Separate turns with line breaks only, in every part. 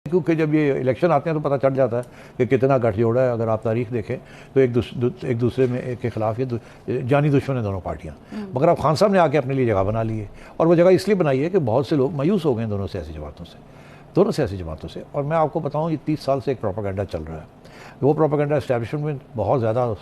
کیونکہ جب یہ الیکشن آتے ہیں تو پتہ چل جاتا ہے کہ کتنا گٹھ جوڑا ہے. اگر آپ تاریخ دیکھیں تو ایک دوسرے میں کے خلاف یہ جانی دشمن ہیں دونوں پارٹیاں. مگر اب خان صاحب نے آ کے اپنے لیے جگہ بنا لی ہے, اور وہ جگہ اس لیے بنائی ہے کہ بہت سے لوگ مایوس ہو گئے ہیں دونوں سیاسی جماعتوں سے. اور میں آپ کو بتاؤں یہ 30 سال سے ایک پروپیگنڈا چل رہا ہے. وہ پروپیگنڈا اسٹیبلشمنٹ میں بہت زیادہ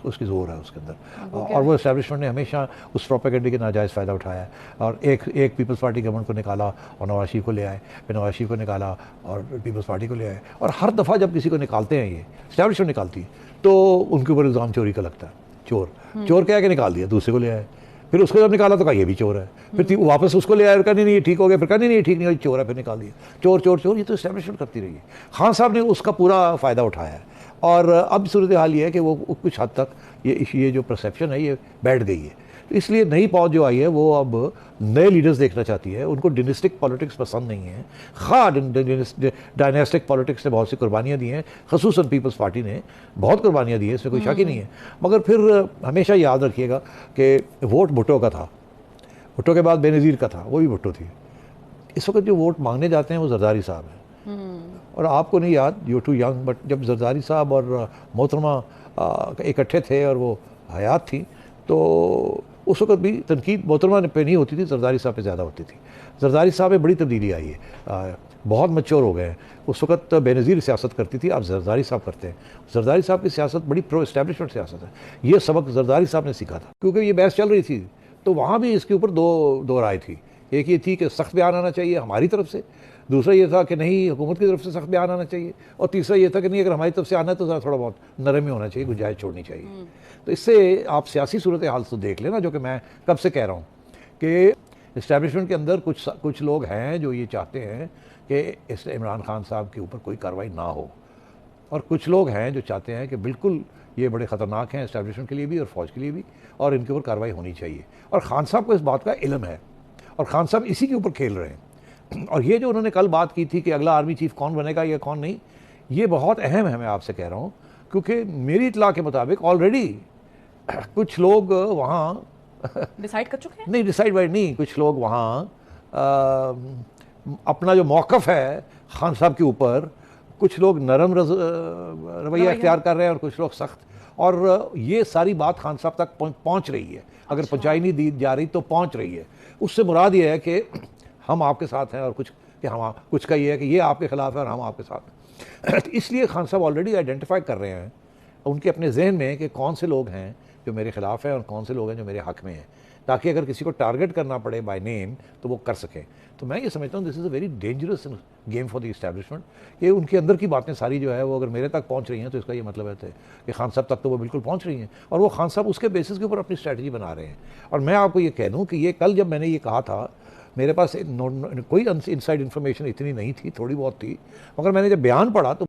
اس کی زور ہے اس کے اندر, اور وہ اسٹیبلشمنٹ نے ہمیشہ اس پروپیگنڈے کے ناجائز فائدہ اٹھایا ہے. اور ایک پیپلز پارٹی گورنمنٹ کو نکالا اور نواز شریف کو لے آئے, پھر نواز شریف کو نکالا اور پیپلز پارٹی کو لے آئے. اور ہر دفعہ جب کسی کو نکالتے ہیں, یہ اسٹیبلشمنٹ نکالتی ہے, تو ان کے اوپر الزام چوری کا لگتا ہے. چور کہہ کے نکال دیا, دوسرے کو لے آئے, پھر اس کو جب نکالا تو کہا یہ بھی چور ہے, پھر واپس اس کو لے آئے, کہا نہیں یہ ٹھیک ہو گیا, پھر کہا نہیں ٹھیک نہیں, چور ہے, پھر نکال دیا. چور چور چور, یہ تو اسٹیبلشمنٹ کرتی رہی ہے. خان صاحب نے اس کا پورا فائدہ اٹھایا ہے. اور اب صورتحال یہ ہے کہ وہ کچھ حد تک یہ جو پرسیپشن ہے یہ بیٹھ گئی ہے. اس لیے نئی فوج جو آئی ہے وہ اب نئے لیڈرز دیکھنا چاہتی ہے. ان کو ڈینسٹک پالیٹکس پسند نہیں ہے. خواہ ڈائنیسٹک پالیٹکس نے بہت سی قربانیاں دی ہیں, خصوصاً پیپلز پارٹی نے بہت قربانیاں دی ہیں, اس میں کوئی شک ہی نہیں ہے. مگر پھر ہمیشہ یاد رکھیے گا کہ ووٹ بھٹو کا تھا, بھٹو کے بعد بے نظیر کا تھا, وہ بھی بھٹو تھی. اس وقت جو ووٹ مانگنے جاتے ہیں وہ زرداری صاحب ہیں. اور آپ کو نہیں یاد, یو ٹو ینگ, بٹ جب زرداری صاحب اور محترمہ اکٹھے تھے اور وہ حیات تھی, تو اس وقت بھی تنقید محترمہ پہ نہیں ہوتی تھی, زرداری صاحب پہ زیادہ ہوتی تھی. زرداری صاحب میں بڑی تبدیلی آئی ہے, بہت میچور ہو گئے ہیں. اس وقت بے نظیر سیاست کرتی تھی, اب زرداری صاحب کرتے ہیں. زرداری صاحب کی سیاست بڑی پرو اسٹیبلشمنٹ سیاست ہے. یہ سبق زرداری صاحب نے سیکھا تھا, کیونکہ یہ بحث چل رہی تھی تو وہاں بھی اس کے اوپر دو رائے تھی. ایک یہ تھی کہ سخت بیان آنا چاہیے ہماری طرف سے, دوسرا یہ تھا کہ نہیں حکومت کی طرف سے سخت بیان آنا چاہیے, اور تیسرا یہ تھا کہ نہیں اگر ہماری طرف سے آنا ہے تو ذرا تھوڑا بہت نرم ہی ہونا چاہیے, گنجائش چھوڑنی چاہیے. تو اس سے آپ سیاسی صورتحال تو دیکھ لینا, جو کہ میں کب سے کہہ رہا ہوں کہ اسٹیبلشمنٹ کے اندر کچھ لوگ ہیں جو یہ چاہتے ہیں کہ اس عمران خان صاحب کے اوپر کوئی کارروائی نہ ہو, اور کچھ لوگ ہیں جو چاہتے ہیں کہ بالکل یہ بڑے خطرناک ہیں اسٹیبلشمنٹ کے لیے بھی اور فوج کے لیے بھی, اور ان کے اوپر کارروائی ہونی چاہیے. اور خان صاحب کو اس بات کا علم ہے, اور خان صاحب اسی کے اوپر کھیل رہے ہیں. اور یہ جو انہوں نے کل بات کی تھی کہ اگلا آرمی چیف کون بنے گا یا کون نہیں, یہ بہت اہم ہے, میں آپ سے کہہ رہا ہوں, کیونکہ میری اطلاع کے مطابق آلریڈی کچھ لوگ وہاں
ڈیسائیڈ کر چکے ہیں.
نہیں ڈیسائیڈ نہیں, کچھ لوگ وہاں اپنا جو موقف ہے خان صاحب کے اوپر, کچھ لوگ نرم رویہ اختیار کر رہے ہیں اور کچھ لوگ سخت. اور یہ ساری بات خان صاحب تک پہنچ رہی ہے, اگر پہنچائی نہیں دی جا رہی تو پہنچ رہی ہے. اس سے مراد یہ ہے کہ ہم آپ کے ساتھ ہیں, اور کچھ کا یہ ہے کہ یہ آپ کے خلاف ہے اور ہم آپ کے ساتھ ہیں. اس لیے خان صاحب آلریڈی آئیڈینٹیفائی کر رہے ہیں ان کے اپنے ذہن میں کہ کون سے لوگ ہیں جو میرے خلاف ہیں اور کون سے لوگ ہیں جو میرے حق میں ہیں, تاکہ اگر کسی کو ٹارگٹ کرنا پڑے بائی نیم تو وہ کر سکیں. تو میں یہ سمجھتا ہوں this is a very dangerous game for the establishment. یہ ان کے اندر کی باتیں ساری جو ہے وہ اگر میرے تک پہنچ رہی ہیں تو اس کا یہ مطلب ہے کہ خان صاحب تک تو وہ بالکل پہنچ رہی ہیں, اور وہ خان صاحب اس کے بیسس کے اوپر اپنی اسٹریٹجی بنا رہے ہیں. اور میں آپ کو یہ کہہ دوں کہ یہ کل جب میں نے یہ کہا تھا, میرے پاس کوئی انسائڈ انفارمیشن اتنی نہیں تھی, تھوڑی بہت تھی, مگر میں نے جب بیان پڑھا تو